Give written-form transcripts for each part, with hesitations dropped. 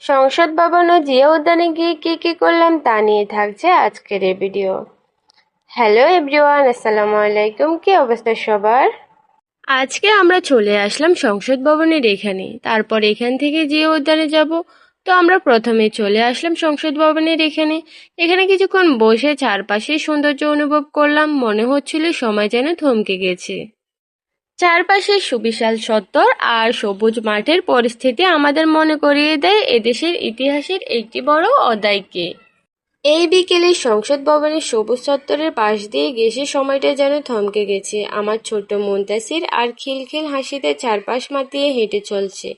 সংসদ ভবন ও জিয়া উদ্যানে গিয়ে কি করলাম তা নিয়ে থাকছে আজকের এই ভিডিও। হ্যালো এভরিওয়ান, আসসালামু আলাইকুম। কি অবস্থা সবার? আজকে আমরা চলে আসলাম সংসদ ভবনের এখানে, তারপর এখান থেকে জিয়া উদ্যানে যাব। তো আমরা প্রথমে চলে আসলাম সংসদ ভবনের এখানে। এখানে কিছুক্ষণ বসে চারপাশের সৌন্দর্য অনুভব করলাম। মনে হচ্ছিল সময় যেন থমকে গেছে। চারপাশে সুবিশাল চত্বর আর সবুজ মাঠের পরিস্থিতি আমাদের মনে করিয়ে দেয় এদেশের ইতিহাসের একটি বড় অধ্যায়কে। এই বিকেলে সংসদ ভবনের সবুজ চত্বরের পাশ দিয়ে গেছে সময়টা যেন থমকে গেছে। আমার ছোট্ট মুনতাসির আর খিলখিল হাসিতে চারপাশ মাতিয়ে হেঁটে চলছে,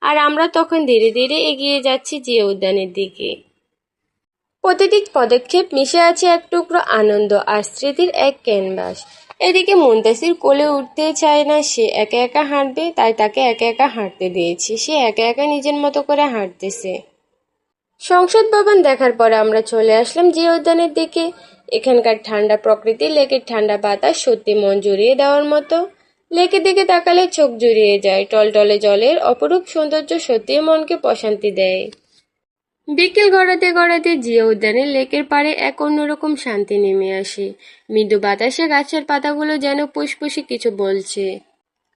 আর আমরা তখন ধীরে ধীরে এগিয়ে যাচ্ছি জিয়া উদ্যানের দিকে। প্রতিটি পদক্ষেপ মিশে আছে এক টুকরো আনন্দ আর স্মৃতির এক ক্যানভাস। এদিকে মুনতাসির কোলে উঠতে চায় না, সে একা একা হাঁটবে, তাই তাকে একা একা হাঁটতে দিয়েছি। সে একা একা নিজের মতো করে হাঁটতেছে। সংসদ ভবন দেখার পরে আমরা চলে আসলাম জিয়া উদ্যানের দিকে। এখানকার ঠান্ডা প্রকৃতি, লেকের ঠান্ডা বাতাস সত্যি মন জুড়িয়ে দেওয়ার মতো। লেকের দিকে তাকালে চোখ জুড়িয়ে যায়। টলটলে জলের অপরূপ সৌন্দর্য সত্যিই মনকে প্রশান্তি দেয়। বিকেল গড়াতে গড়াতে জিয়া উদ্যানের লেকের পাড়ে এক অন্যরকম শান্তি নেমে আসে। মৃদু বাতাসে গাছের পাতাগুলো যেন ফুসফুসে কিছু বলছে,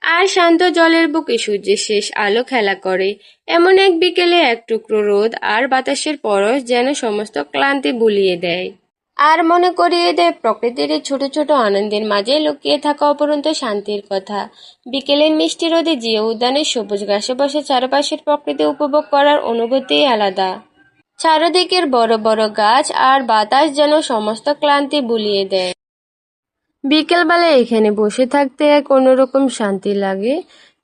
আর শান্ত জলের বুকে সূর্যের শেষ আলো খেলা করে। এমন এক বিকেলে এক টুকরো রোদ আর বাতাসের পরশ যেন সমস্ত ক্লান্তি ভুলিয়ে দেয়, আর মনে করিয়ে দেয় প্রকৃতির এই ছোট ছোট আনন্দের মাঝে লুকিয়ে থাকা অপরন্ত শান্তির কথা। বিকেলের মিষ্টি রোদে জিয়া উদ্যানের সবুজ ঘাসে বসে চারপাশের প্রকৃতি উপভোগ করার অনুভূতিই আলাদা। চারদিকের বড় বড় গাছ আর বাতাস যেন সমস্ত ক্লান্তি ভুলিয়ে দেয়। বিকেলবেলা এখানে বসে থাকতে এক অন্যরকম শান্তি লাগে।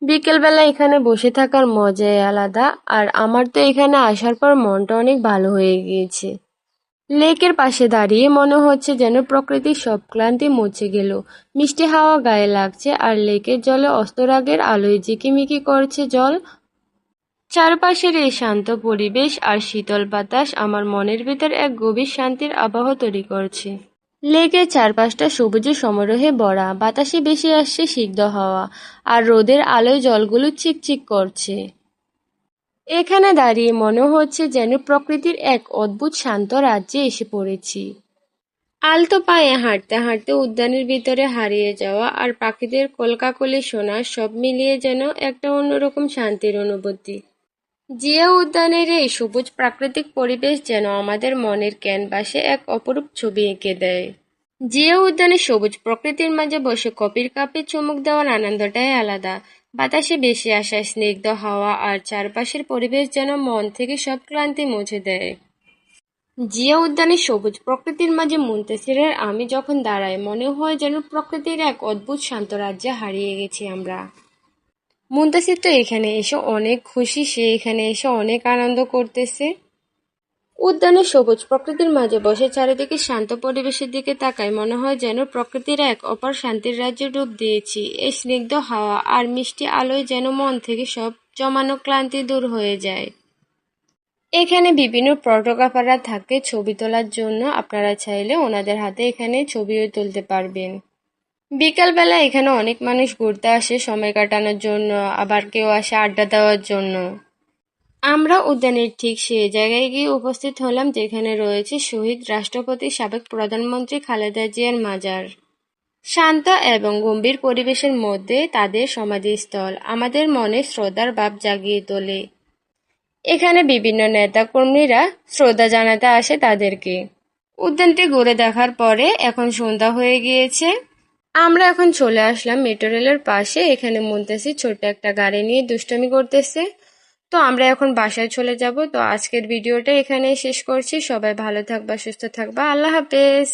বিকেলবেলা এখানে বসে থাকার মজাই আলাদা, আর আমার তো এখানে আসার পর মনটা অনেক ভালো হয়ে গিয়েছে। লেকের পাশে দাঁড়িয়ে মনে হচ্ছে যেন প্রকৃতির সব ক্লান্তি মুছে গেল। মিষ্টি হাওয়া গায়ে লাগছে, আর লেকের জলে অস্তরাগের আলোয় ঝিকিমিকি করছে জল। চারপাশের এই শান্ত পরিবেশ আর শীতল বাতাস আমার মনের ভিতর এক গভীর শান্তির আবহ তৈরি করছে। লেকের চারপাশটা সবুজে সমারোহে ভরা, বাতাসে ভেসে আসছে সিক্ত হাওয়া, আর রোদের আলোয় জলগুলো চিকচিক করছে। এখানে দাঁড়িয়ে মনে হচ্ছে যেন প্রকৃতির এক অদ্ভুত শান্ত রাজ্যে এসে পড়েছি। আলতো পায়ে হাঁটতে হাঁটতে উদ্যানের ভিতরে হারিয়ে যাওয়া আর পাখিদের কলকাকলি শোনা সব মিলিয়ে যেন একটা অন্যরকম শান্তির অনুভূতি। জিয়া উদ্যানের এই সবুজ প্রাকৃতিক পরিবেশ যেন আমাদের মনের ক্যানভাসে এক অপরূপ ছবি এঁকে দেয়। জিয়া উদ্যানের সবুজ প্রকৃতির মাঝে বসে কফির কাপে চুমুক দেওয়ার আনন্দটাই আলাদা। বাতাসে ভেসে আসা স্নিগ্ধ হাওয়া আর চারপাশের পরিবেশ যেন মন থেকে সব ক্লান্তি মুছে দেয়। জিয়া উদ্যানের সবুজ প্রকৃতির মাঝে মুনতাসিরের আমি যখন দাঁড়াই, মনে হয় যেন প্রকৃতির এক অদ্ভুত শান্ত রাজ্যে হারিয়ে গেছি আমরা। মুনতাসির তো এখানে এসে অনেক খুশি, সে এখানে এসে অনেক আনন্দ করতেছে। উদ্যানের সবুজ প্রকৃতির মাঝে বসে চারিদিকে শান্ত পরিবেশের দিকে তাকাই, মনে হয় যেন প্রকৃতির এক অপার শান্তির রাজ্যে ডুব দিয়েছি। এই স্নিগ্ধ হাওয়া আর মিষ্টি আলোয় যেন মন থেকে সব জমানো ক্লান্তি দূর হয়ে যায়। এখানে বিভিন্ন ফটোগ্রাফাররা থাকে ছবি তোলার জন্য, আপনারা চাইলে ওনাদের হাতে এখানে ছবিও তুলতে পারবেন। বিকালবেলা এখানে অনেক মানুষ ঘুরতে আসে সময় কাটানোর জন্য, আবার কেউ আসে আড্ডা দেওয়ার জন্য। আমরা উদ্যানের ঠিক সেই জায়গায় গিয়ে উপস্থিত হলাম যেখানে রয়েছে শহীদ রাষ্ট্রপতি সাবেক প্রধানমন্ত্রী খালেদা জিয়ার মাজার। শান্ত এবং গম্ভীর পরিবেশের মধ্যে তাদের সমাধিস্থল আমাদের মনে শ্রদ্ধার ভাব জাগিয়ে তোলে। এখানে বিভিন্ন নেতাকর্মীরা শ্রদ্ধা জানাতে আসে তাদেরকে। উদ্যানটি ঘুরে দেখার পরে এখন সন্ধ্যা হয়ে গিয়েছে। আমরা এখন চলে আসলাম মেট্রো রেলের পাশে। এখানে মুনতাসির ছোট্ট একটা গাড়ি নিয়ে দুষ্টুমি করতেছে। তো আমরা এখন বাসায় চলে যাব। তো আজকের ভিডিওটা এখানেই শেষ করছি। সবাই ভালো থাকবা, সুস্থ থাকবা। আল্লাহ হাফেজ।